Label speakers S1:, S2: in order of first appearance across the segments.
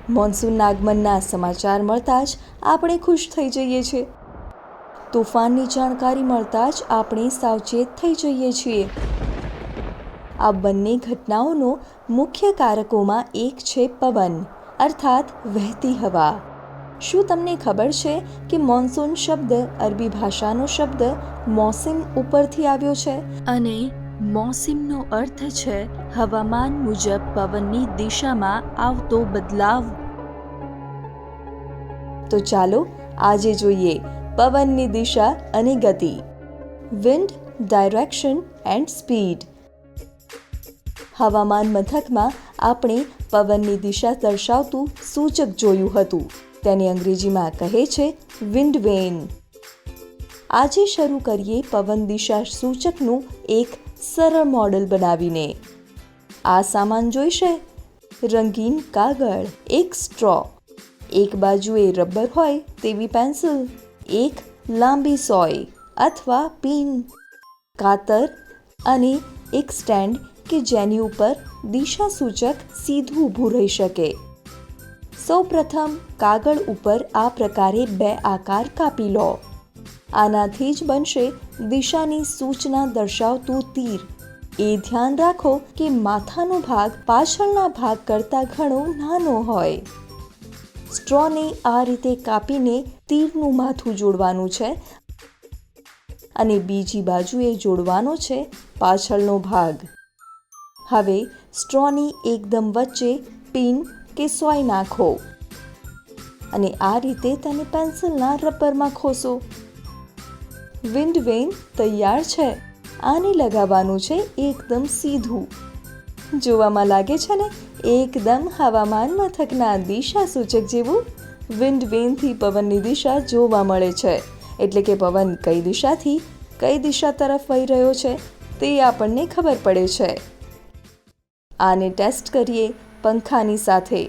S1: મોન્સૂનના આગમનના સમાચાર મળતા જ આપણે ખુશ થઈ જઈએ છીએ. તોફાનની જાણકારી મળતા જ આપણે સાવચેત થઈ જઈએ છીએ. આ બંને ઘટનાઓનો મુખ્ય કારકોમાં એક છે પવન, અર્થાત વહેતી હવા. શું તમને ખબર છે કે મોન્સૂન શબ્દ અરબી ભાષાનો શબ્દ મોસમ ઉપરથી આવ્યો છે અને મોસમનો અર્થ છે હવામાન મુજબ પવનની દિશામાં આવતો બદલાવ. તો ચાલો આજે જોઈએ પવનની દિશા અને ગતિ. Wind, direction and speed. હવામાન મથકમાં આપણે પવનની દિશા દર્શાવતું સૂચક જોયું હતું. તેને અંગ્રેજીમાં કહે છે વિન્ડ વેન. આજે શરૂ કરીએ પવન દિશા સૂચકનું એક સરળ મોડેલ બનાવીને. આ સામાન જોઈશે: રંગીન કાગળ, એક સ્ટ્રો, એક બાજુએ રબર હોય તેવી પેન્સિલ, એક લાંબી સોય અથવા પિન, કાતર અને એક સ્ટેન્ડ કે જેની ઉપર દિશા સૂચક સીધું ઊભું રહી શકે. સૌપ્રથમ કાગળ ઉપર આ પ્રકારે બે આકાર કાપી લો. આનાથી જ બનશે દિશાની સૂચના દર્શાવતું તીર. એ ધ્યાન રાખો કે માથાનો ભાગ પાછળના ભાગ કરતાં ઘણો નાનો હોય. સ્ટ્રોને આ રીતે કાપીને તીરનું માથું જોડવાનું છે અને બીજી બાજુએ જોડવાનો છે પાછળનો ભાગ. હવે સ્ટ્રોની એકદમ વચ્ચે પિન કે સોય નાખો અને આ રીતે તેને પેન્સિલના રબરમાં ખોસો. વિન્ડ વેન તૈયાર છે. આને લગાવવાનું છે એકદમ સીધું. જોવામાં લાગે છે ને એકદમ હવામાન મથકના દિશા સૂચક જેવું. વિન્ડ વેનથી પવનની દિશા જોવા મળે છે, એટલે કે પવન કઈ દિશાથી કઈ દિશા તરફ વહી રહ્યો છે તે આપણને ખબર પડે છે. આને ટેસ્ટ કરીએ પંખાની સાથે.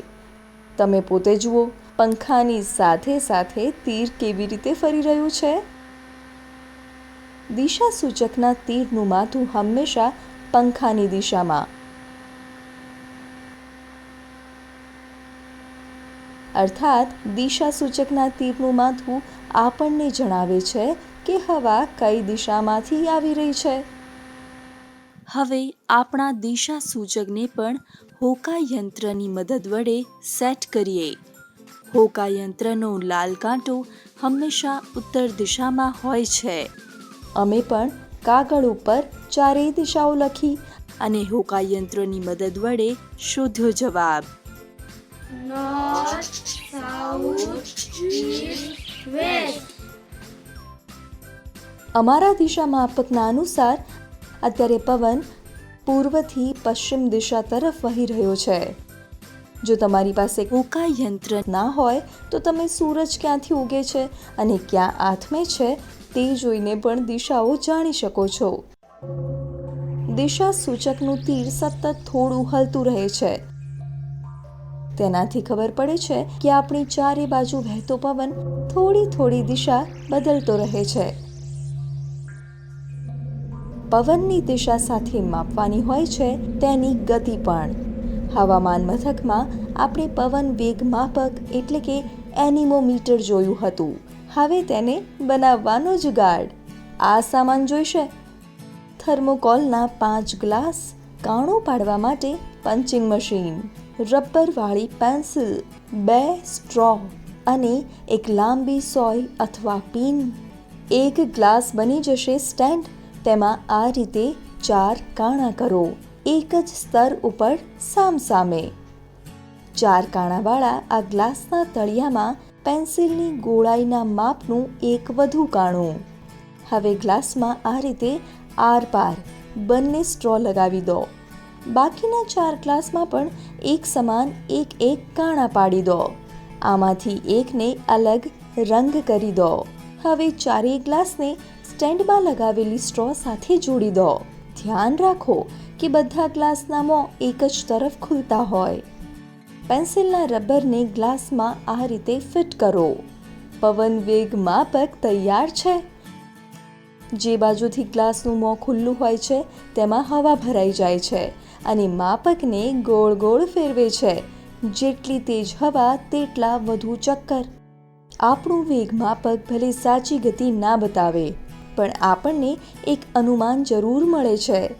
S1: તમે પોતે જુઓ પંખાની સાથે સાથે તીર કેવી રીતે ફરી રહ્યું છે. દિશા સૂચકના તીરનું માથું હંમેશા પંખાની દિશામાં, અર્થાત દિશા સૂચકના તીરનું માથું આપણને જણાવે છે કે હવા કઈ દિશામાંથી આવી રહી છે. હવે આપણા દિશા સૂચકને પણ હોકાયંત્રની મદદ વડે સેટ કરીએ. હોકાયંત્રનો લાલ કાંટો હંમેશા ઉત્તર દિશામાં હોય છે. અમે પણ કાગળ ઉપર ચારેય દિશાઓ લખી અને હોકાયંત્રની મદદ વડે શોધ્યો જવાબ.
S2: North, south, east, west.
S1: અમારા દિશા માપકના અનુસાર અત્યારે પવન પૂર્વથી પશ્ચિમ દિશા તરફ વહી રહ્યો છે. જો તમારી પાસે હોકાયંત્ર ના હોય તો તમે સૂરજ ક્યાંથી ઉગે છે અને ક્યાં આથમે છે તે જોઈને પણ દિશાઓ જાણી શકો છો. દિશા સૂચકનું તીર સતત થોડું હલતું રહે છે. તેનાથી ખબર પડે છે કે આપણી ચારે બાજુ વહેતો પવન થોડી થોડી દિશા બદલતો રહે છે. પવનની દિશા સાથે માપવાની હોય છે તેની ગતિ પણ. હવામાન મથકમાં આપણે પવન વેગ માપક એટલે કે એનિમોમીટર જોયું હતું. હવે તેને બનાવવાનો જુગાડ. આ સામાન જોઈશે: થર્મોકોલના 5 ગ્લાસ, કાણો પાડવા માટે પંચિંગ મશીન, રબરવાળી પેન્સિલ, 2 સ્ટ્રો અને એક લાંબી સોય અથવા પિન. એક ગ્લાસ બની જશે સ્ટેન્ડ. તેમાં આ રીતે 4 કાણા કરો, એક જ સ્તર ઉપર સામસામે. 4 કાણાવાળા આ ગ્લાસના તળિયામાં પેન્સિલની ગોળાઈના માપનું એક વધુ કાણું. હવે ગ્લાસમાં આ રીતે આરપાર બંને સ્ટ્રો લગાવી દો. બાકીના 4 ગ્લાસમાં પણ એક સમાન એક કાણા પાડી દો. આમાંથી એકને અલગ રંગ કરી દો. હવે ચારેય ગ્લાસને સ્ટેન્ડમાં લગાવેલી સ્ટ્રો સાથે જોડી દો. ધ્યાન રાખો કે બધા ગ્લાસના મોં એક જ તરફ ખુલતા હોય. પેન્સિલના રબરને ગ્લાસમાં આ રીતે ફિટ કરો. પવન વેગ માપક તૈયાર છે. જે બાજુથી ગ્લાસનું મોં ખુલ્લું હોય છે તેમાં હવા ભરાઈ જાય છે અને માપકને ગોળ ગોળ ફેરવે છે. જેટલી તેજ હવા તેટલા વધુ ચક્કર. આપણું વેગ માપક ભલે સાચી ગતિ ના બતાવે, પણ આપણને એક અનુમાન જરૂર મળે છે.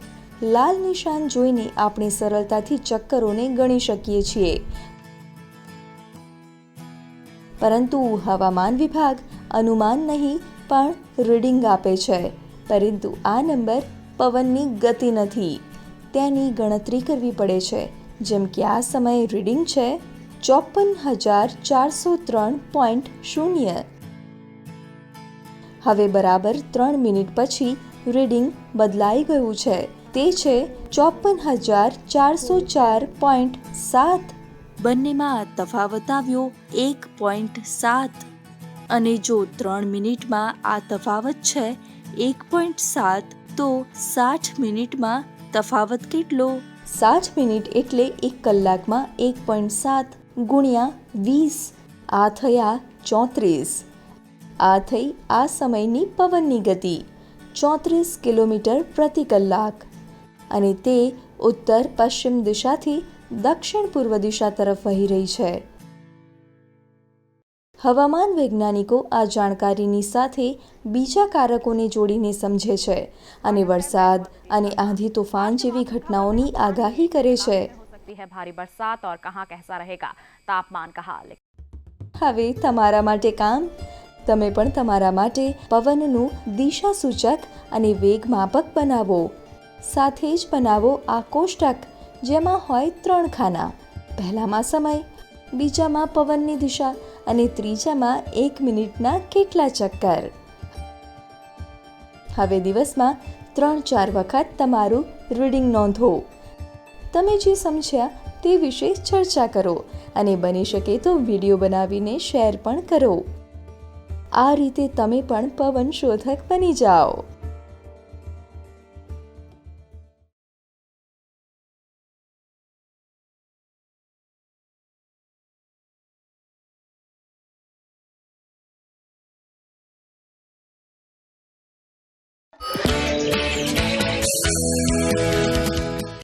S1: લાલ નિશાન જોઈને આપણે સરળતાથી ચક્કરોને ગણી શકીએ છીએ. પરંતુ હવામાન વિભાગ અનુમાન નહીં પણ રીડિંગ આપે છે. પરંતુ આ નંબર પવનની ગતિ નથી, તેની ગણતરી કરવી પડે છે. જેમ કે આ સમયે રીડિંગ છે 54,403.0. હવે બરાબર 3 મિનિટ પછી રીડિંગ બદલાઈ ગયું છે. તે છે 54,404.7. બંનેમાં તફાવત આવ્યો 1.7. અને જો 3 મિનિટમાં આ તફાવત છે 1.7, તો 60 મિનિટમાં તફાવત કેટલો? 60 મિનિટ એટલે 1 કલાકમાં 1.7 ગુણ્યા 20. આ થયા 34. આ થઈ આ સમયની પવનની ગતિ 34 કિલોમીટર પ્રતિ કલાક. અને તે ઉત્તર પશ્ચિમ દિશાથી દક્ષિણ પૂર્વ દિશા તરફ વહી રહી છે. હવામાન વૈજ્ઞાનિકો આ જાણકારીની સાથે બીજા કારકોને જોડીને સમજે છે અને વરસાદ અને આંધી તોફાન જેવી ઘટનાઓની આગાહી કરે છે.
S3: भारी बरसात और कहां कैसा रहेगा तापमान का हाल.
S1: હવે તમારા માટે કામ. તમે પણ તમારા માટે પવનનું દિશા સૂચક અને વેગ માપક બનાવો. સાથે જ બનાવો આ કોષ્ટક, જેમાં હોય 3 ખાના. પહેલામાં સમય, બીજામાં પવનની દિશા અને ત્રીજામાં 1 મિનિટના કેટલા ચક્કર. હવે દિવસમાં 3-4 વખત તમારું રીડિંગ નોંધો. તમે જે સમજ્યા તે વિશે ચર્ચા કરો અને બની શકે તો વિડીયો બનાવીને શેર પણ કરો. આ રીતે તમે પણ પવન શોધક બની જાઓ.